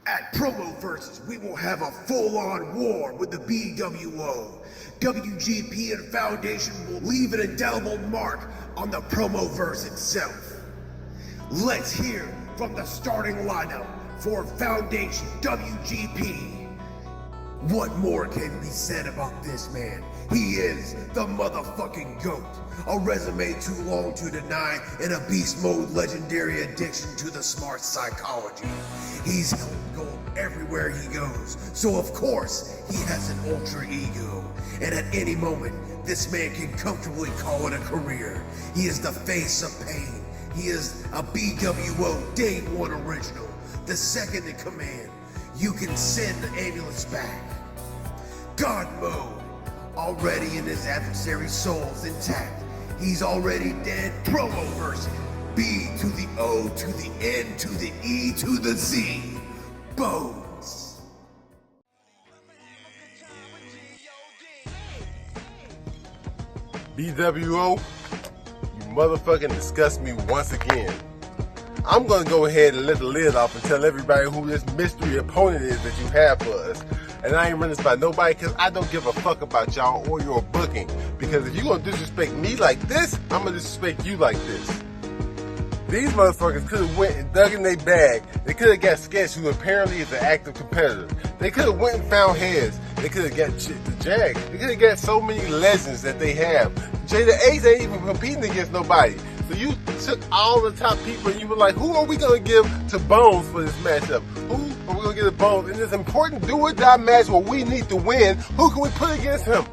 At Promo Versus, we will have a full-on war with the BWO. WGP and Foundation will leave an indelible mark on the Promoverse itself. Let's hear from the starting lineup for Foundation WGP. What more can be said about this man? He is the motherfucking GOAT. A resume too long to deny, and a beast mode legendary addiction to the smart psychology. He's held gold everywhere he goes, so of course he has an ultra ego. And at any moment, this man can comfortably call it a career. He is the face of pain. He is a BWO Day 1 original, the second in command. You can send the ambulance back. God mode, already in his adversary's soul's intact. He's already dead. Promo version. B to the O to the N to the E to the Z. Bones. BWO, you motherfucking disgust me once again. I'm gonna go ahead and let the lid off and tell everybody who this mystery opponent is that you have for us. And I ain't running this by nobody because I don't give a fuck about y'all or your booking. Because if you gonna disrespect me like this, I'm gonna disrespect you like this. These motherfuckers could have went and dug in their bag. They could have got Sketch, who apparently is an active competitor. They could have went and found Heads. They could have got the Jag. They could have got so many legends that they have. Jada Ace ain't even competing against nobody. So you took all the top people and you were like, who are we going to give to Bones for this matchup? Who are we going to give to Bones in this important do-or-die match where we need to win? Who can we put against him?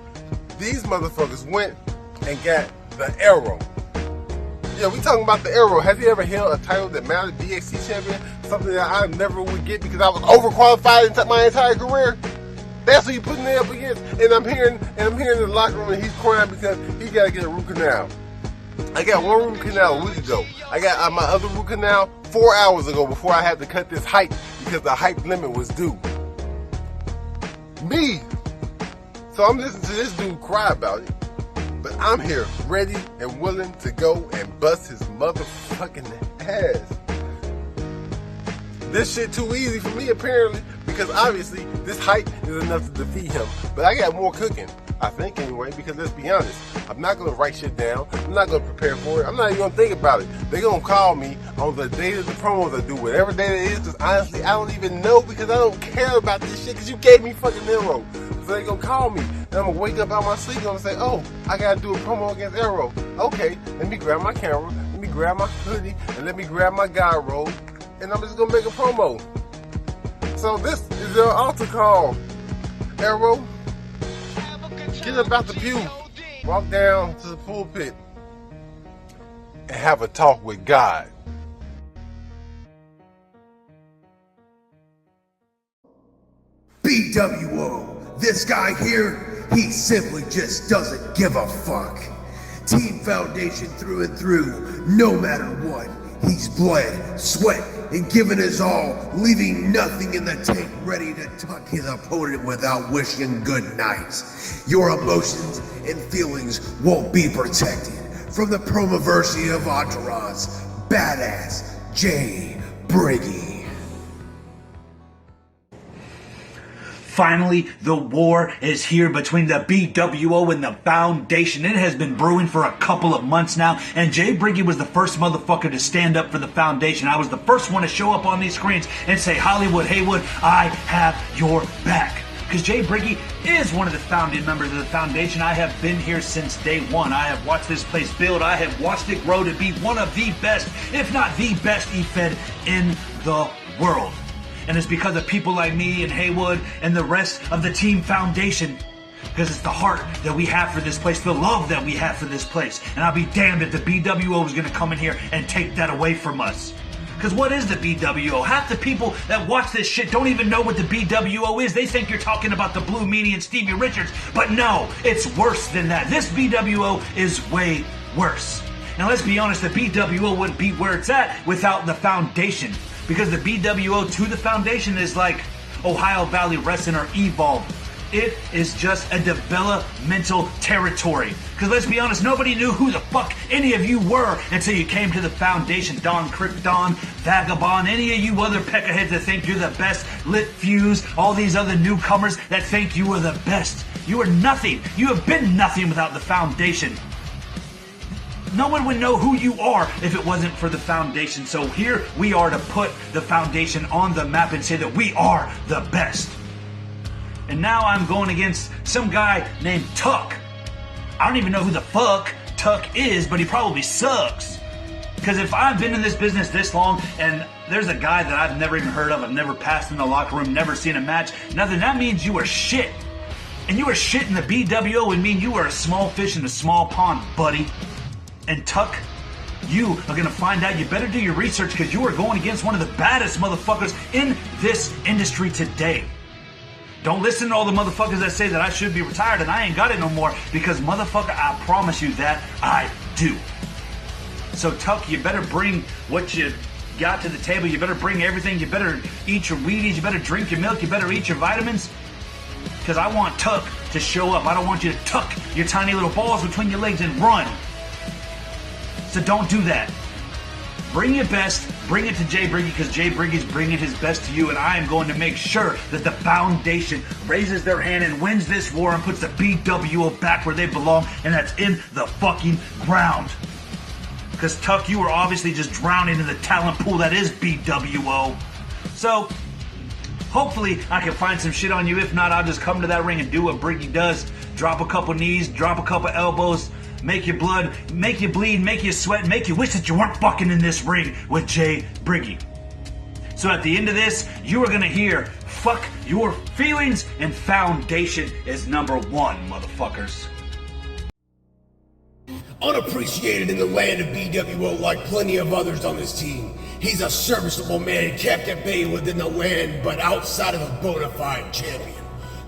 These motherfuckers went and got the Arrow. Yeah, we talking about the Arrow. Has he ever held a title that mattered, DXT champion? Something that I never would get because I was overqualified in my entire career. That's who you putting there up against. And I'm hearing in the locker room and he's crying because he got to get a root canal. I got one root canal a week ago. I got my other root canal 4 hours ago before I had to cut this hype because the hype limit was due. Me. So I'm listening to this dude cry about it. But I'm here ready and willing to go and bust his motherfucking ass. This shit too easy for me apparently because obviously this hype is enough to defeat him. But I got more cooking. I think anyway, because let's be honest, I'm not going to write shit down. I'm not going to prepare for it. I'm not even going to think about it. They're going to call me on the day of the promos I do, whatever day it is, because honestly, I don't even know because I don't care about this shit because you gave me fucking Arrow. So they're going to call me, and I'm going to wake up out my sleep and I'm going to say, oh, I got to do a promo against Arrow. Okay, let me grab my camera, let me grab my hoodie, and let me grab my guide robe, and I'm just going to make a promo. So this is their altar call. Arrow, get up out the pew, walk down to the pulpit, and have a talk with God. BWO, this guy here, he simply just doesn't give a fuck. Team Foundation through and through, no matter what. He's bled, sweat, and given his all, leaving nothing in the tank ready to tuck his opponent without wishing good night. Your emotions and feelings won't be protected. From the Promoversity of Entourage, Badass Jay Briggy. Finally, the war is here between the BWO and the Foundation. It has been brewing for a couple of months now, and Jay Briggy was the first motherfucker to stand up for the Foundation. I was the first one to show up on these screens and say, Hollywood, Haywood, I have your back. Because Jay Briggy is one of the founding members of the Foundation. I have been here since day one. I have watched this place build. I have watched it grow to be one of the best, if not the best E-Fed in the world. And it's because of people like me and Haywood and the rest of the Team Foundation. Because it's the heart that we have for this place, the love that we have for this place. And I'll be damned if the BWO is going to come in here and take that away from us. Because what is the BWO? Half the people that watch this shit don't even know what the BWO is. They think you're talking about the Blue Meanie and Stevie Richards. But no, it's worse than that. This BWO is way worse. Now let's be honest, the BWO wouldn't be where it's at without the Foundation. Because the BWO to the Foundation is like Ohio Valley Wrestling or Evolve It is just a developmental territory. Because let's be honest, nobody knew who the fuck any of you were until you came to the foundation. Don Krypton, Vagabond, any of you other peckerheads that think you're the best, Lit Fuse, all these other newcomers that think you are the best. You are nothing. You have been nothing without the foundation. No one would know who you are if it wasn't for the foundation. So here we are to put the foundation on the map and say that we are the best. And now I'm going against some guy named Tuck. I don't even know who the fuck Tuck is, but he probably sucks. Because if I've been in this business this long and there's a guy that I've never even heard of, I've never passed in the locker room, never seen a match, nothing, that means you are shit. And you are shit in the BWO would mean you are a small fish in a small pond, buddy. And Tuck, you are going to find out. You better do your research because you are going against one of the baddest motherfuckers in this industry today. Don't listen to all the motherfuckers that say that I should be retired and I ain't got it no more because motherfucker, I promise you that I do. So Tuck, you better bring what you got to the table. You better bring everything. You better eat your Wheaties. You better drink your milk. You better eat your vitamins. Because I want Tuck to show up. I don't want you to tuck your tiny little balls between your legs and run. So don't do that. Bring your best. Bring it to Jay Briggy because Jay Briggy's bringing his best to you, and I am going to make sure that the foundation raises their hand and wins this war and puts the BWO back where they belong, and that's in the fucking ground. Because Tuck, you are obviously just drowning in the talent pool that is BWO. So hopefully I can find some shit on you. If not, I'll just come to that ring and do what Briggy does. Drop a couple knees, drop a couple elbows, make your blood, make you bleed, make you sweat, make you wish that you weren't fucking in this ring with Jay Briggy. So at the end of this, you are gonna hear, fuck your feelings and foundation is number one, motherfuckers. Unappreciated in the land of BWO like plenty of others on this team, he's a serviceable man kept at bay within the land but outside of a bona fide champion.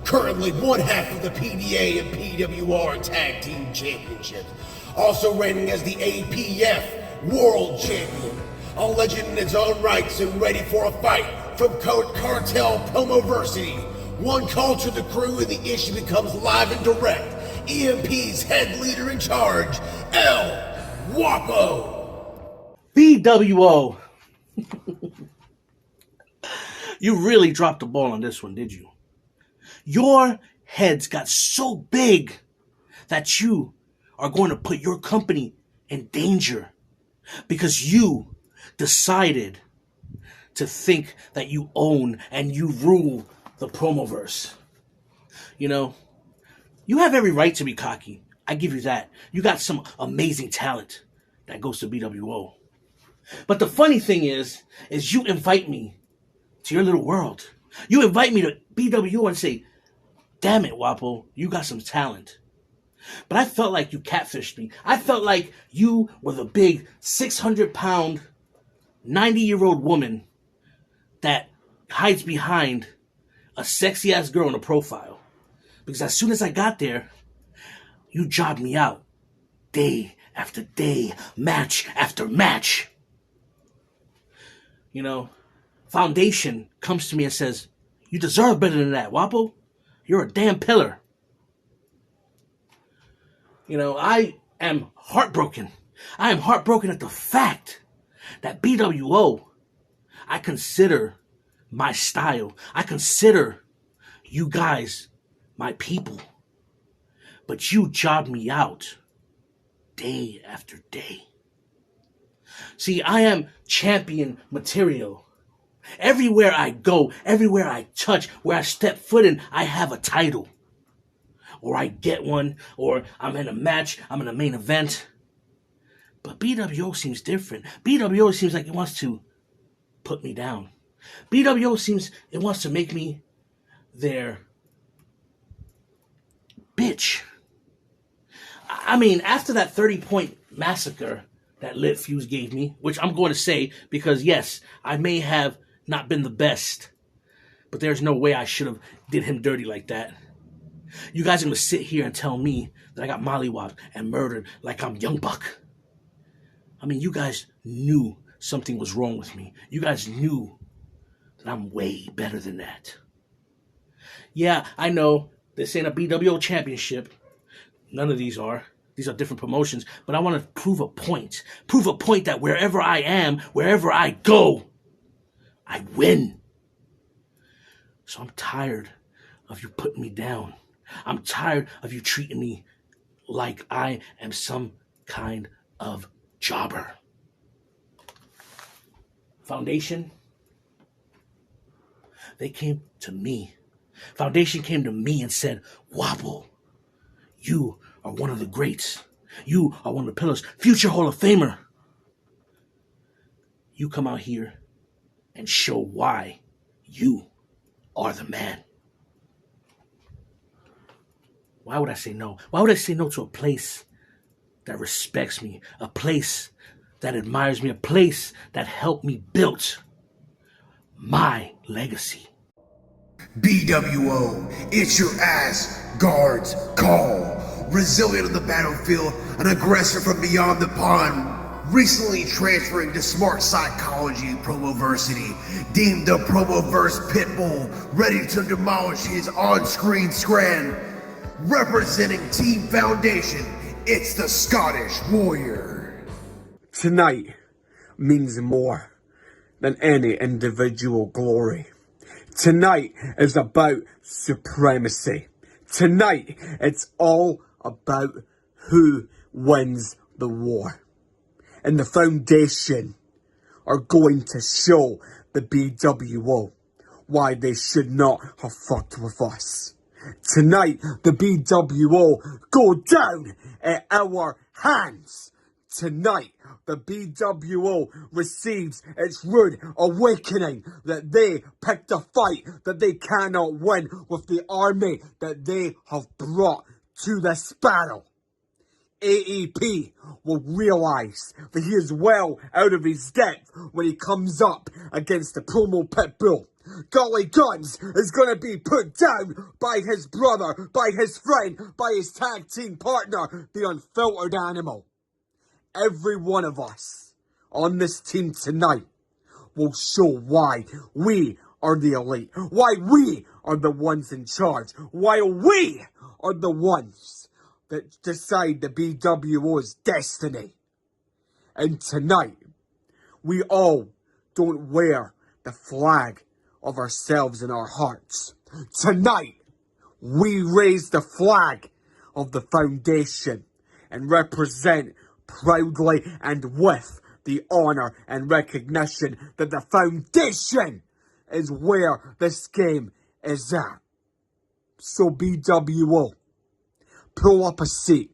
Currently one half of the PDA and PWR Tag Team Championships. Also reigning as the APF World Champion. A legend in his own rights and ready for a fight from Cartel Promoversity. One call to the crew and the issue becomes live and direct. EMP's head leader in charge, El Guapo. BWO. You really dropped the ball on this one, did you? Your heads got so big that you are going to put your company in danger because you decided to think that you own and you rule the Promoverse. You know, you have every right to be cocky. I give you that. You got some amazing talent that goes to BWO. But the funny thing is you invite me to your little world. You invite me to BWO and say, damn it, Wapo, you got some talent. But I felt like you catfished me. I felt like you were the big 600-pound, 90-year-old woman that hides behind a sexy-ass girl in a profile. Because as soon as I got there, you jobbed me out. Day after day, match after match. You know, Foundation comes to me and says, you deserve better than that, Wapo. You're a damn pillar. You know, I am heartbroken. I am heartbroken at the fact that BWO, I consider my style. I consider you guys my people. But you jobbed me out day after day. See, I am champion material. Everywhere I go, everywhere I touch, where I step foot in, I have a title. Or I get one, or I'm in a match, I'm in a main event. But BWO seems different. BWO seems like it wants to put me down. BWO seems it wants to make me their bitch. I mean, after that 30-point massacre that Lit Fuse gave me, which I'm going to say, because yes, I may have not been the best, but there's no way I should have did him dirty like that. You guys are going to sit here and tell me that I got mollywopped and murdered like I'm Young Buck. I mean, you guys knew something was wrong with me. You guys knew that I'm way better than that. Yeah, I know This ain't a BWO championship. None of these are. These are different promotions. But I want to prove a point. Prove a point that wherever I am, wherever I go, I win. So I'm tired of you putting me down. I'm tired of you treating me like I am some kind of jobber. Foundation, they came to me. Foundation came to me and said, Wobble, you are one of the greats. You are one of the pillars. Future Hall of Famer. You come out here and show why you are the man. Why would I say no? Why would I say no to a place that respects me? A place that admires me? A place that helped me build my legacy? BWO, it's your ass guard's call. Resilient on the battlefield, an aggressor from beyond the pond. Recently transferring to Smart Psychology Promoversity, deemed the Promoverse Pitbull, ready to demolish his on-screen scran. Representing Team Foundation, it's the Scottish Warrior. Tonight means more than any individual glory. Tonight is about supremacy. Tonight, it's all about who wins the war. And the Foundation are going to show the BWO why they should not have fucked with us. Tonight, the BWO go down at our hands. Tonight, the BWO receives its rude awakening that they picked a fight that they cannot win with the army that they have brought to this battle. AEP will realize that he is well out of his depth when he comes up against the Promo Pitbull. Golly Guns is going to be put down by his brother, by his friend, by his tag team partner, the Unfiltered Animal. Every one of us on this team tonight will show why we are the elite, why we are the ones in charge, why we are the ones that decide the BWO's destiny. And tonight, we all don't wear the flag of ourselves in our hearts. Tonight, we raise the flag of the Foundation and represent proudly and with the honor and recognition that the Foundation is where this game is at. So BWO, pull up a seat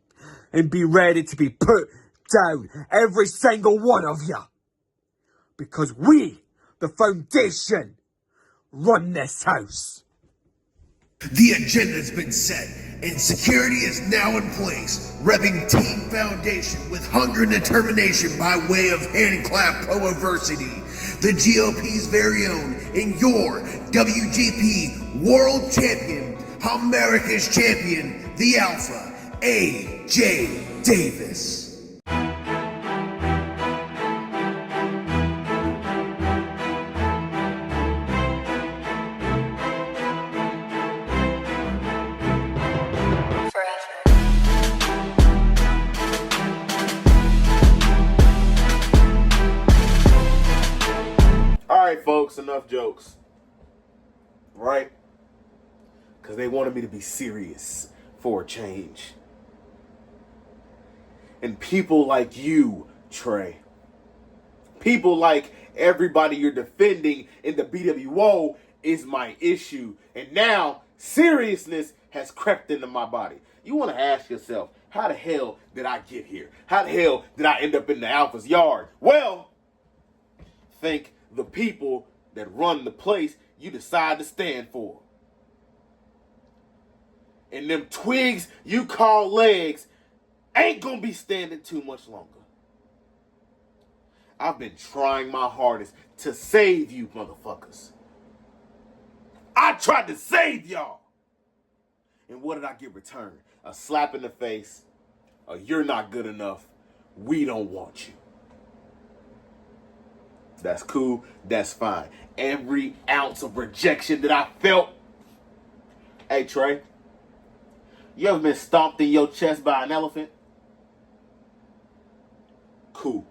and be ready to be put down, every single one of you. Because we, the Foundation, run this house. The agenda's been set, and security is now in place, repping Team Foundation with hunger and determination by way of handclap Promoversity, the GOP's very own, and your WGP World Champion, America's Champion, the Alpha, AJ Davis. Alright, folks, enough jokes. Right? Because they wanted me to be serious for a change. And people like you, Trey, people like everybody you're defending in the BWO is my issue. And now, seriousness has crept into my body. You want to ask yourself, how the hell did I get here? How the hell did I end up in the Alpha's yard? Well, think the people that run the place you decide to stand for. And them twigs you call legs ain't gonna be standing too much longer. I've been trying my hardest to save you motherfuckers. I tried to save y'all. And what did I get returned? A slap in the face, a you're not good enough, we don't want you. That's cool, that's fine. Every ounce of rejection that I felt. Hey Trey, You ever been stomped in your chest by an elephant? Cool.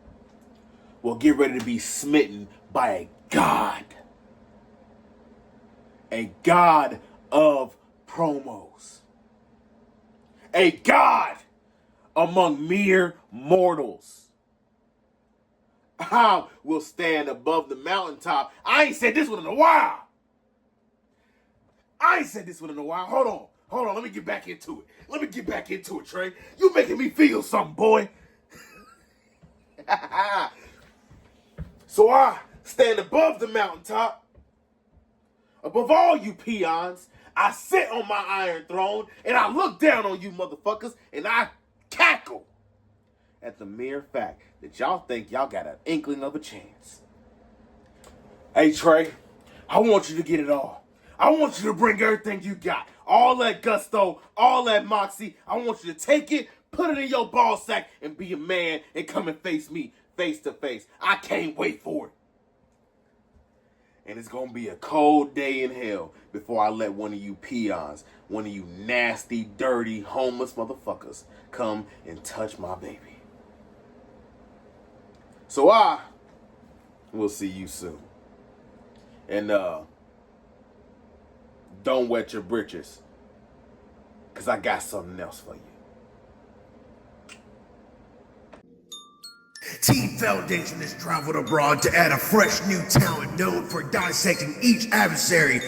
Well, get ready to be smitten by a god. A god of promos. A god among mere mortals. I will stand above the mountaintop. I ain't said this one in a while. Hold on. Let me get back into it. Trey. You making me feel something, boy. So I stand above the mountaintop. Above all you peons. I sit on my iron throne and I look down on you motherfuckers and I cackle at the mere fact that y'all think y'all got an inkling of a chance. Hey Trey, I want you to get it all. I want you to bring everything you got. All that gusto, all that moxie. I want you to take it, put it in your ball sack, and be a man and come and face me face to face. I can't wait for it. And it's going to be a cold day in hell before I let one of you peons, one of you nasty, dirty, homeless motherfuckers come and touch my baby. So I will see you soon. And don't wet your britches, because I got something else for you. Team Foundation has traveled abroad to add a fresh new talent known for dissecting each adversary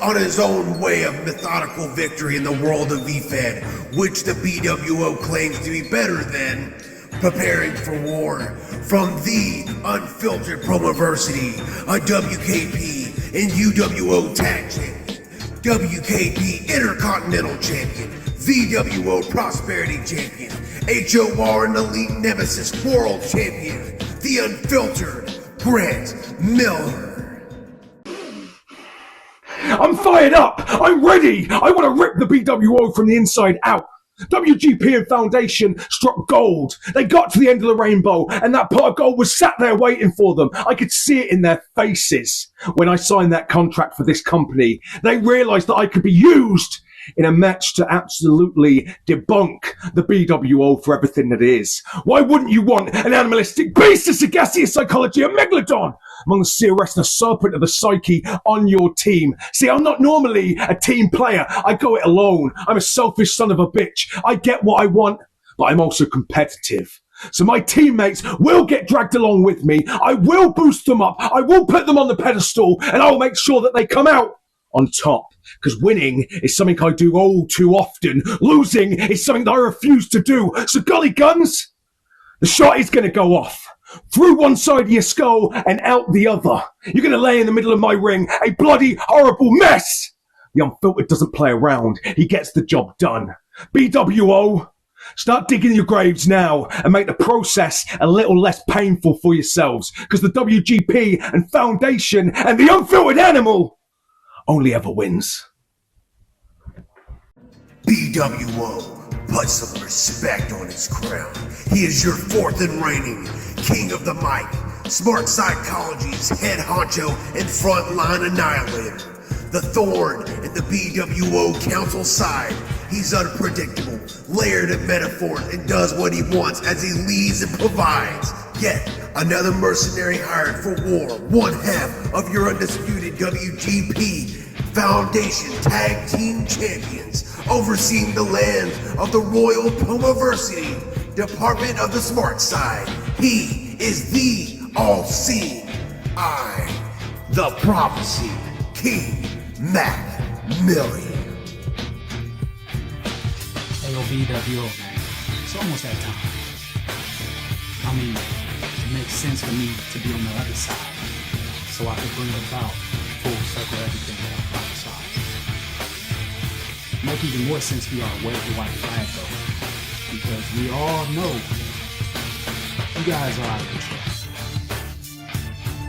on his own way of methodical victory in the world of VFed, which the BWO claims to be better than preparing for war. From the Unfiltered Promoversity, a WKP and UWO Tag Champion, WKP Intercontinental Champion, VWO Prosperity Champion, HOR and Elite Nemesis World Champion, the Unfiltered Grant Miller. I'm fired up! I'm ready! I want to rip the BWO from the inside out! WGP and Foundation struck gold. They got to the end of the rainbow, and that pot of gold was sat there waiting for them. I could see it in their faces. When I signed that contract for this company, they realized that I could be used in a match to absolutely debunk the BWO for everything that it is. Why wouldn't you want an animalistic beast of Sagacious psychology, a megalodon, among the CRS and the serpent of the psyche on your team? See, I'm not normally a team player. I go it alone. I'm a selfish son of a bitch. I get what I want, but I'm also competitive. So my teammates will get dragged along with me. I will boost them up. I will put them on the pedestal, and I'll make sure that they come out on top. Because winning is something I do all too often. Losing is something that I refuse to do. So golly guns, the shot is going to go off. Through one side of your skull and out the other. You're going to lay in the middle of my ring, a bloody, horrible mess. The Unfiltered doesn't play around. He gets the job done. BWO, start digging your graves now and make the process a little less painful for yourselves. Because the WGP and Foundation and the Unfiltered Animal only ever wins. BWO, put some respect on his crown. He is your fourth and reigning king of the mic, Smart Psychology's head honcho and frontline annihilator. The thorn in the BWO council side. He's unpredictable, layered of metaphors, and does what he wants as he leads and provides. Yet another mercenary hired for war, one half of your undisputed WGP Foundation Tag Team Champions, overseeing the land of the Royal Promoversity, Department of the Smart Side. He is the all-seeing eye, the prophecy, King Mac Million. AOBWO, man. It's almost that time. I mean, it makes sense for me to be on the other side, so I can bring about full circle everything that I prophesied. Make even more sense we are away the white flag though, because we all know you guys are out of control.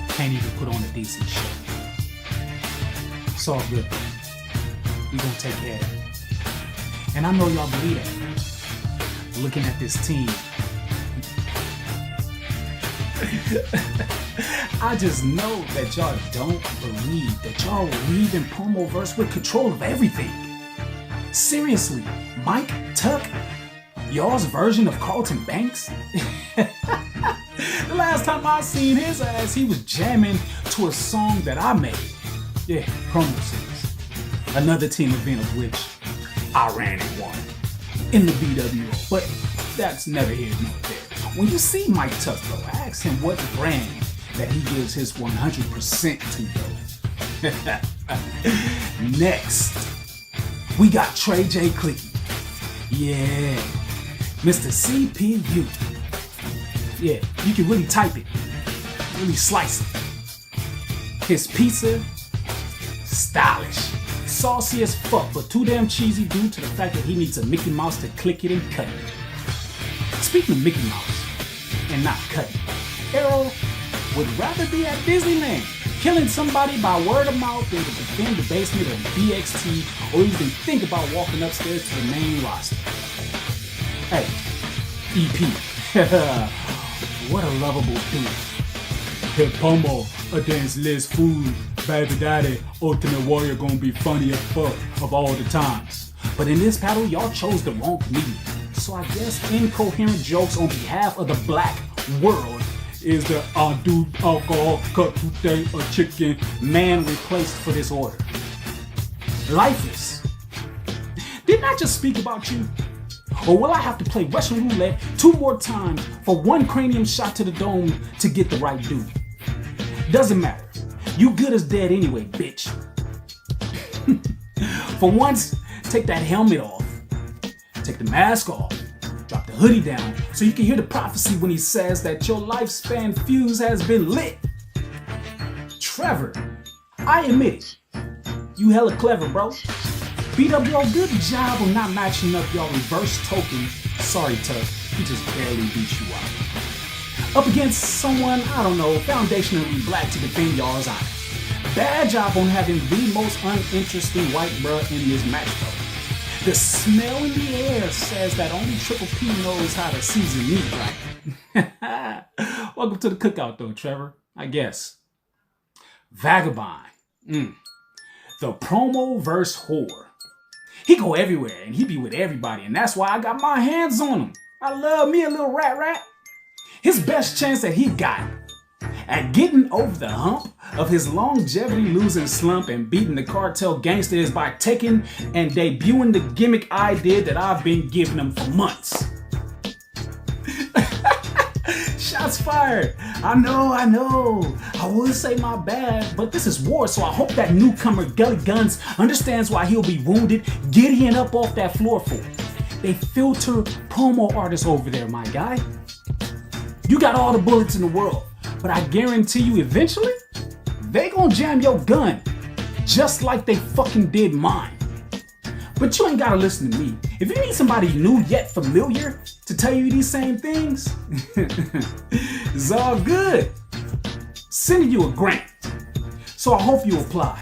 Can't even put on a decent show. It's all good. We gonna take care of it. And I know y'all believe that. Looking at this team, I just know that y'all don't believe that y'all will leave in Promoverse with control of everything. Seriously, Mike Tuck? Y'all's version of Carlton Banks? The last time I seen his ass, he was jamming to a song that I made. Yeah, promo scenes. Another team event of which I ran and won in the BWO, but that's neither here nor there. When you see Mike Tuck though, ask him what brand that he gives his 100% to though. Next, we got Trey J. Clicky. Yeah, Mr. CPU. Yeah, you can really type it, really slice it. His pizza, stylish, saucy as fuck, but too damn cheesy due to the fact that he needs a Mickey Mouse to click it and cut it. Speaking of Mickey Mouse and not cutting, Errol would rather be at Disneyland, killing somebody by word of mouth than to defend the basement of DXT or even think about walking upstairs to the main roster. Hey, EP. What a lovable dude. Hip Pomo, a dance less food, baby daddy, Ultimate Warrior gonna be funny as fuck of all the times. But in this battle, y'all chose the wrong comedian. So I guess incoherent jokes on behalf of the black world is the do alcohol cut today a chicken man replaced for this order. Lifeless. Didn't I just speak about you? Or will I have to play Russian roulette 2 more times for 1 cranium shot to the dome to get the right dude? Doesn't matter. You good as dead anyway, bitch. For once, take that helmet off. Take the mask off. Drop the hoodie down so you can hear the prophecy when he says that your lifespan fuse has been lit. Trevor, I admit it. You hella clever, bro. BWO, good job on not matching up y'all reverse token. Sorry, Tuck, he just barely beat you out. Up against someone, I don't know, foundationally black to defend y'all's honor. Bad job on having the most uninteresting white bruh in this match though. The smell in the air says that only Triple P knows how to season meat right. Welcome to the cookout though, Trevor, I guess. Vagabond. The promo verse whore. He go everywhere and he be with everybody, and that's why I got my hands on him. I love me a little rat. His best chance that he got at getting over the hump of his longevity losing slump and beating the cartel gangster is by taking and debuting the gimmick idea that I've been giving him for months. Shots fired. I know. I would say my bad, but this is war, so I hope that newcomer Gully Guns understands why he'll be wounded, giddying up off that floor for. They filter promo artists over there, my guy. You got all the bullets in the world, but I guarantee you eventually, they gonna jam your gun, just like they fucking did mine. But you ain't gotta listen to me. If you need somebody new yet familiar to tell you these same things, it's all good. Sending you a grant. So I hope you apply.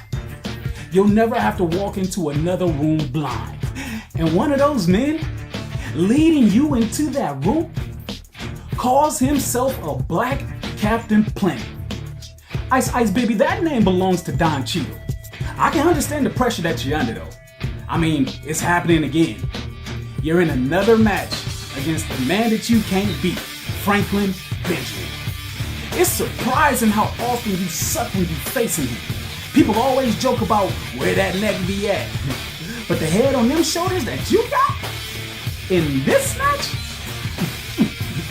You'll never have to walk into another room blind. And one of those men leading you into that room calls himself a Black Captain Planet. Ice baby, that name belongs to Don Cheadle. I can understand the pressure that you're under though. I mean, it's happening again. You're in another match against the man that you can't beat, Franklin Benjamin. It's surprising how often you suck when you facing him. People always joke about where that neck be at. But the head on them shoulders that you got in this match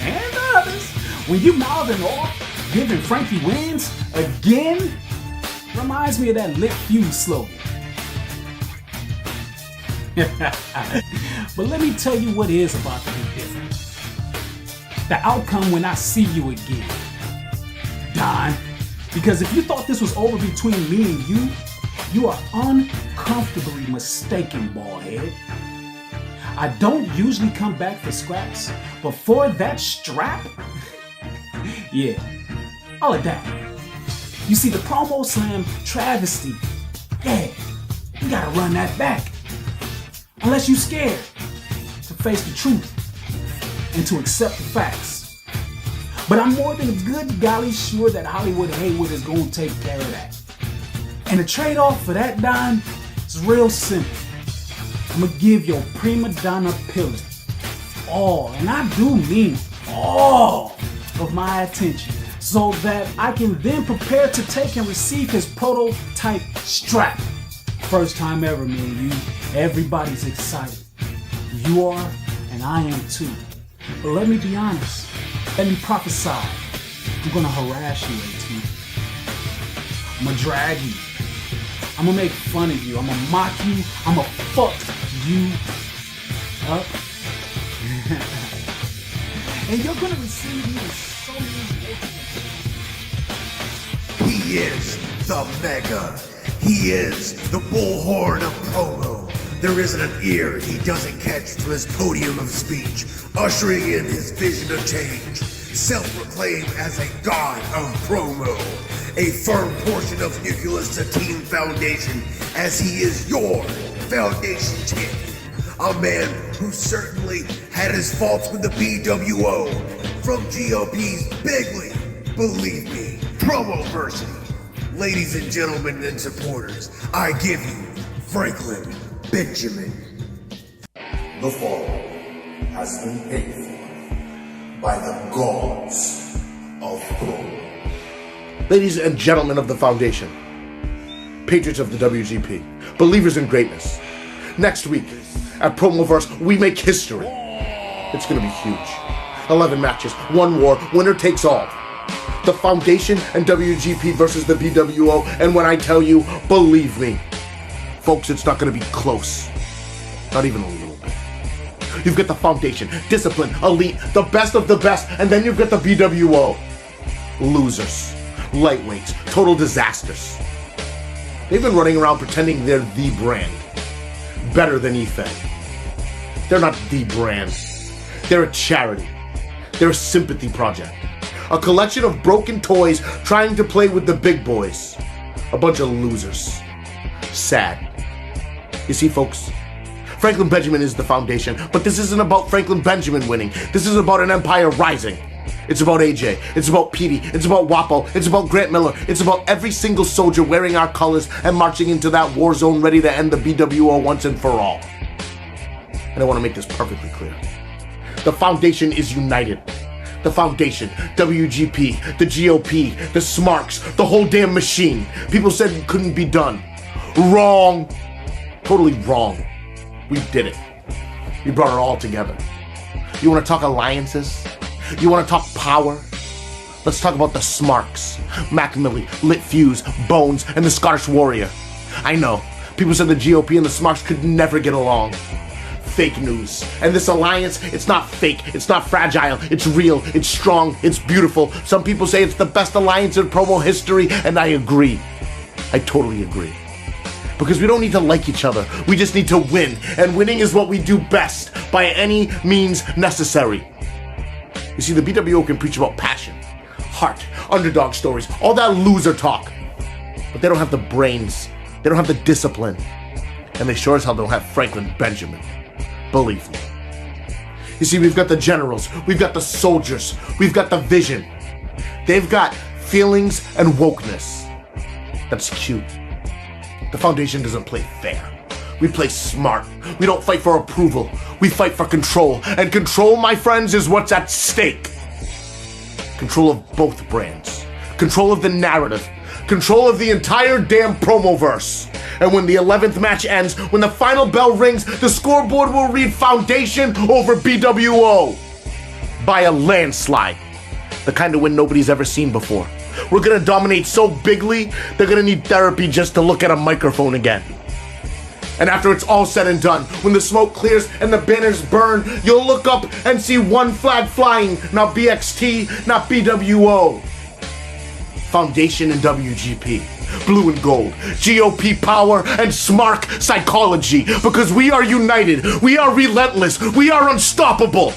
and the others, when you mouthing off, giving Frankie wins again, reminds me of that lit fuse slogan. But let me tell you what is about to be different. The outcome when I see you again, Don. Because if you thought this was over between me and you, you are uncomfortably mistaken, ballhead. I don't usually come back for scraps, but for that strap, yeah, I'll adapt. You see, the promo slam travesty, yeah, you gotta run that back. Unless you're scared to face the truth and to accept the facts. But I'm more than good golly sure that Hollywood Haywood is gonna take care of that. And the trade-off for that, Don, is real simple. I'm gonna give your prima donna pillar all, and I do mean all of my attention, so that I can then prepare to take and receive his prototype strap. First time ever, me and you. Everybody's excited. You are, and I am too. But let me be honest. Let me prophesy. I'm gonna harass you, AT. I'm gonna drag you. I'm gonna make fun of you. I'm gonna mock you. I'm gonna fuck you up. And you're gonna receive me with so many. He is the Mega. He is the bullhorn of promo. There isn't an ear he doesn't catch from his podium of speech, ushering in his vision of change. Self-proclaimed as a god of promo, a firm portion of Nucleus Team Foundation, as he is your foundation champion. A man who certainly had his faults with the BWO. From GOP's Big League, believe me, Promoversity. Ladies and gentlemen and supporters, I give you Franklin Benjamin. The following has been paid for by the gods of promo. Ladies and gentlemen of the Foundation, patriots of the WGP, believers in greatness, next week at Promoverse, we make history. It's gonna be huge. 11 matches, one war, winner takes all. The Foundation and WGP versus the BWO, and when I tell you, believe me, folks, it's not gonna be close. Not even a little bit. You've got the Foundation, Discipline, Elite, the best of the best, and then you've got the BWO. Losers, lightweights, total disasters. They've been running around pretending they're the brand. Better than EFED. They're not the brand. They're a charity. They're a sympathy project. A collection of broken toys trying to play with the big boys. A bunch of losers. Sad. You see, folks, Franklin Benjamin is the Foundation, but this isn't about Franklin Benjamin winning. This is about an empire rising. It's about AJ. It's about Petey. It's about Wapo. It's about Grant Miller. It's about every single soldier wearing our colors and marching into that war zone ready to end the BWO once and for all. And I want to make this perfectly clear. The Foundation is united. The Foundation, WGP, the GOP, the Smarks, the whole damn machine. People said it couldn't be done. Wrong. Totally wrong. We did it. We brought it all together. You want to talk alliances? You want to talk power? Let's talk about the Smarks. Mac Millie, Lit Fuse, Bones, and the Scottish Warrior. I know, people said the GOP and the Smarks could never get along. Fake news. And this alliance, it's not fake, it's not fragile, it's real, it's strong, it's beautiful. Some people say it's the best alliance in promo history, and I agree. I totally agree. Because we don't need to like each other, we just need to win. And winning is what we do best, by any means necessary. You see, the BWO can preach about passion, heart, underdog stories, all that loser talk. But they don't have the brains, they don't have the discipline, and they sure as hell don't have Franklin Benjamin. Believe me. You see, we've got the generals, we've got the soldiers, we've got the vision. They've got feelings and wokeness. That's cute. The Foundation doesn't play fair. We play smart. We don't fight for approval. We fight for control. And control, my friends, is what's at stake. Control of both brands. Control of the narrative. Control of the entire damn Promoverse. And when the 11th match ends, when the final bell rings, the scoreboard will read Foundation over BWO. By a landslide. The kind of win nobody's ever seen before. We're gonna dominate so bigly, they're gonna need therapy just to look at a microphone again. And after it's all said and done, when the smoke clears and the banners burn, you'll look up and see one flag flying, not BXT, not BWO. Foundation and WGP, blue and gold, GOP power and Smark psychology, because we are united, we are relentless, we are unstoppable.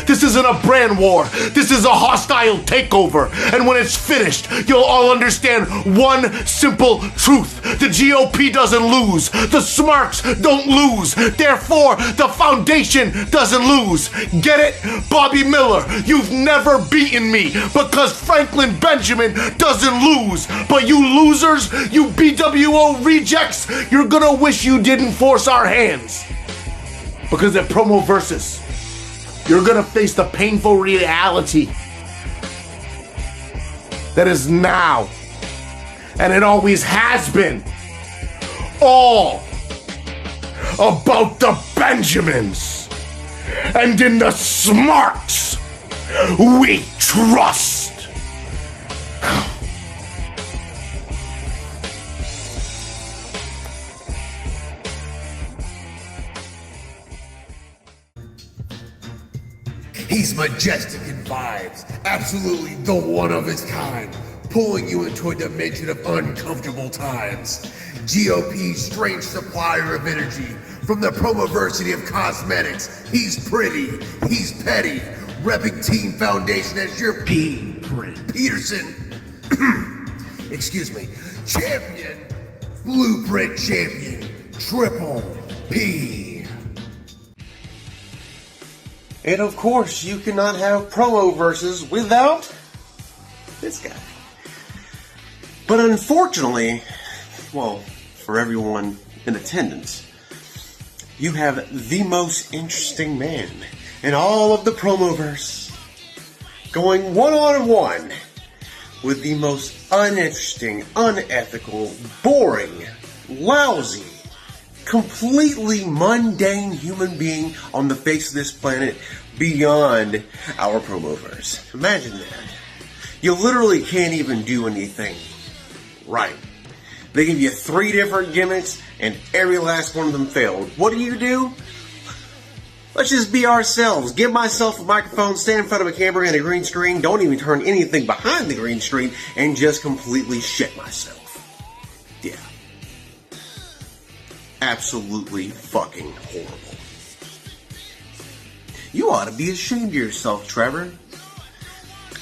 This isn't a brand war, this is a hostile takeover, and when it's finished, you'll all understand one simple truth. The GOP doesn't lose, the Smarks don't lose, therefore the Foundation doesn't lose. Get it? Bobby Miller, you've never beaten me, because Franklin Benjamin doesn't lose. But you losers, you BWO rejects, you're gonna wish you didn't force our hands. Because at Promo Versus, you're gonna face the painful reality that is now, and it always has been, all about the Benjamins. And in the smarts, we trust. He's majestic in vibes, absolutely the one of his kind, pulling you into a dimension of uncomfortable times. GOP's strange supplier of energy from the Promoversity of Cosmetics. He's pretty, he's petty, repping Team Foundation as your Peterson, excuse me, champion, blueprint champion, Triple P. And of course, you cannot have promo verses without this guy. But unfortunately, well, for everyone in attendance, you have the most interesting man in all of the Promoverse going one-on-one with the most uninteresting, unethical, boring, lousy, completely mundane human being on the face of this planet beyond our Promoverse. Imagine that. You literally can't even do anything right. They give you 3 different gimmicks and every last one of them failed. What do? Let's just be ourselves. Give myself a microphone, stand in front of a camera and a green screen, don't even turn anything behind the green screen, and just completely shit myself. Yeah. Absolutely fucking horrible. You ought to be ashamed of yourself, Trevor.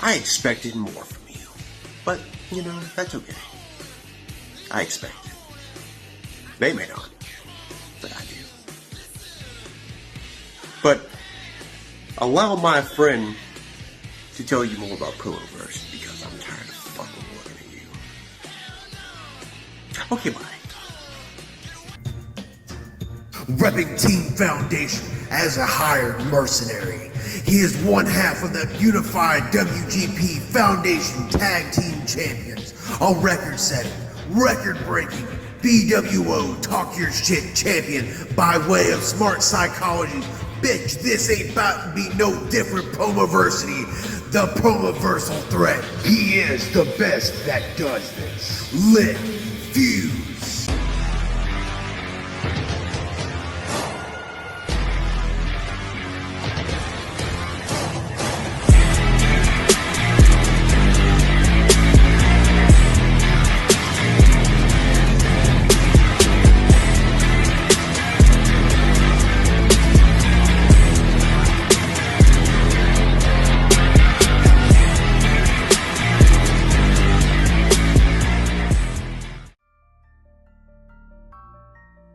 I expected more from you. But, you know, that's okay. I expect it. They may not, but I do. But allow my friend to tell you more about Promoverse because I'm tired of fucking looking at you. Okay, bye. Repping Team Foundation as a hired mercenary. He is one half of the unified WGP Foundation Tag Team Champions, a record-setting, record-breaking BWO Talk Your Shit champion by way of smart psychology. Bitch, this ain't about to be no different Promoversity, the Promoversal threat. He is the best that does this. Lit Fuse.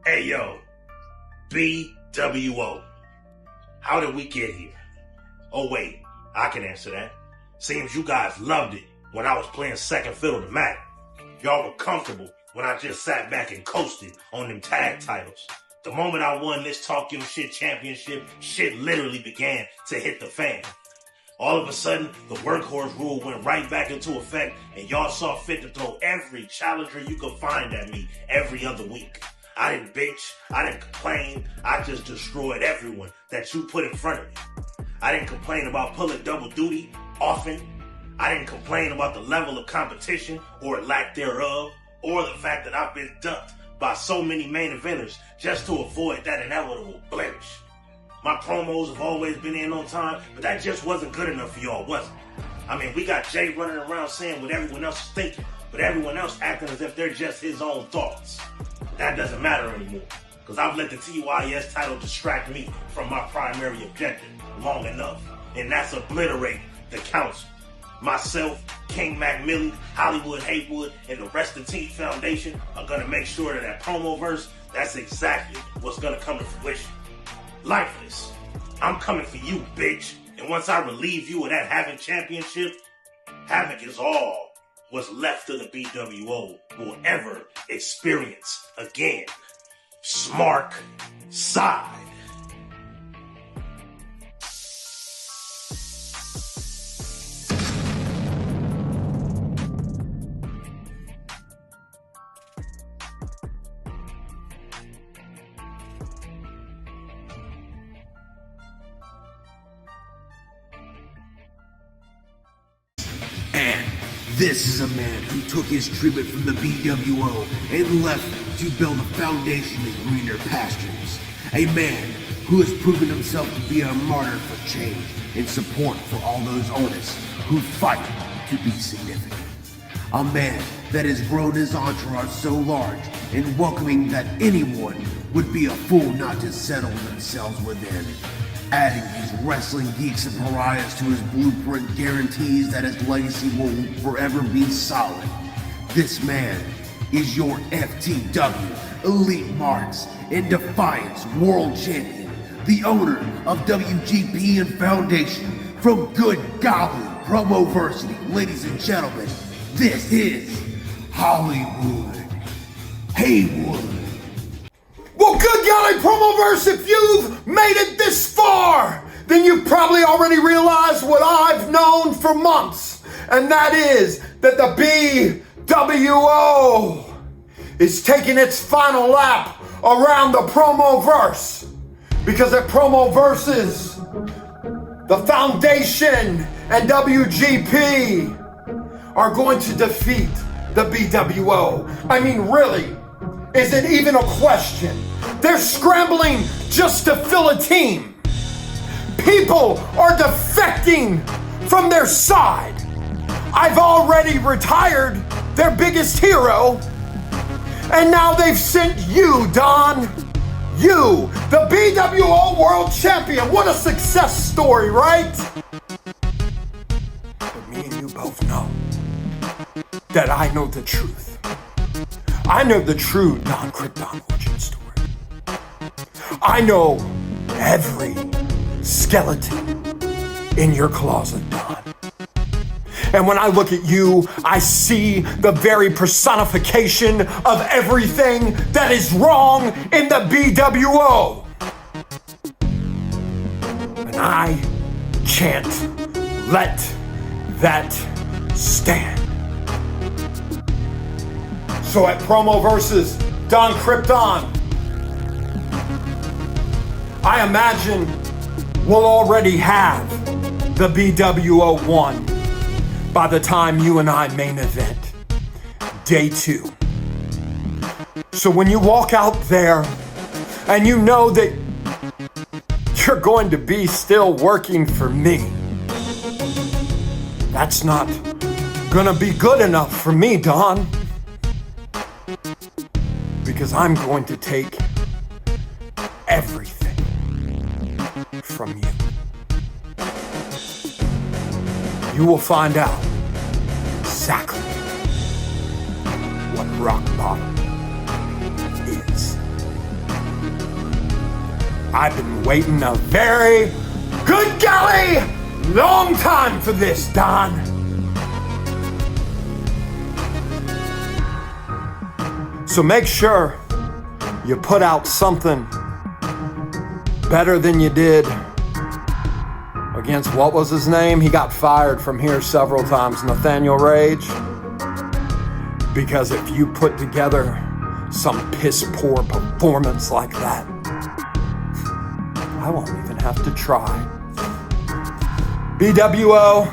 Hey yo, BWO. How did we get here? Oh wait, I can answer that. Seems you guys loved it when I was playing second fiddle to Mac. Y'all were comfortable when I just sat back and coasted on them tag titles. The moment I won this Talk Your Shit championship, shit literally began to hit the fan. All of a sudden, the workhorse rule went right back into effect and y'all saw fit to throw every challenger you could find at me every other week. I didn't bitch, I didn't complain, I just destroyed everyone that you put in front of me. I didn't complain about pulling double duty often. I didn't complain about the level of competition or lack thereof, or the fact that I've been ducked by so many main eventers just to avoid that inevitable blemish. My promos have always been in on time, but that just wasn't good enough for y'all, was it? I mean, we got Jay running around saying what everyone else is thinking, but everyone else acting as if they're just his own thoughts. That doesn't matter anymore, because I've let the TYS title distract me from my primary objective long enough, and that's obliterate the council. Myself, King Mac Millie, Hollywood Haywood, and the rest of the Team Foundation are going to make sure that Promoverse, that's exactly what's going to come to fruition. Lifeless, I'm coming for you, bitch, and once I relieve you of that Havoc championship, Havoc is all what's left of the BWO will ever experience again. Smark side. This is a man who took his treatment from the BWO and left to build a foundation in greener pastures. A man who has proven himself to be a martyr for change and support for all those artists who fight to be significant. A man that has grown his entourage so large and welcoming that anyone would be a fool not to settle themselves within. Adding these wrestling geeks and pariahs to his blueprint guarantees that his legacy will forever be solid. This man is your FTW, Elite Marks, and Defiance World Champion, the owner of WGP and Foundation, from Good Goblin Promoversity. Ladies and gentlemen, this is Hollywood Haywood. Well, good golly, Promoverse, if you've made it this far, then you've probably already realized what I've known for months, and that is that the BWO is taking its final lap around the Promoverse. Because at Promoverses, the Foundation and WGP are going to defeat the BWO. I mean, really, is it even a question? They're scrambling just to fill a team. People are defecting from their side. I've already retired their biggest hero, and now they've sent you, Don. You, the BWO World Champion. What a success story, right? But me and you both know that I know the truth. I know the true Don Krypton origin story. I know every skeleton in your closet, Don. And when I look at you, I see the very personification of everything that is wrong in the BWO. And I can't let that stand. So at Promoverses Don Krypton, I imagine we'll already have the BWO 1 by the time you and I main event day 2. So when you walk out there and you know that you're going to be still working for me, that's not gonna be good enough for me, Don. Because I'm going to take everything from you. You will find out exactly what rock bottom is. I've been waiting a very good golly long time for this, Don. So make sure you put out something better than you did against, what was his name? He got fired from here several times, Nathaniel Rage. Because if you put together some piss poor performance like that, I won't even have to try. BWO,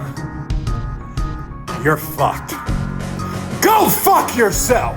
you're fucked. Go fuck yourself!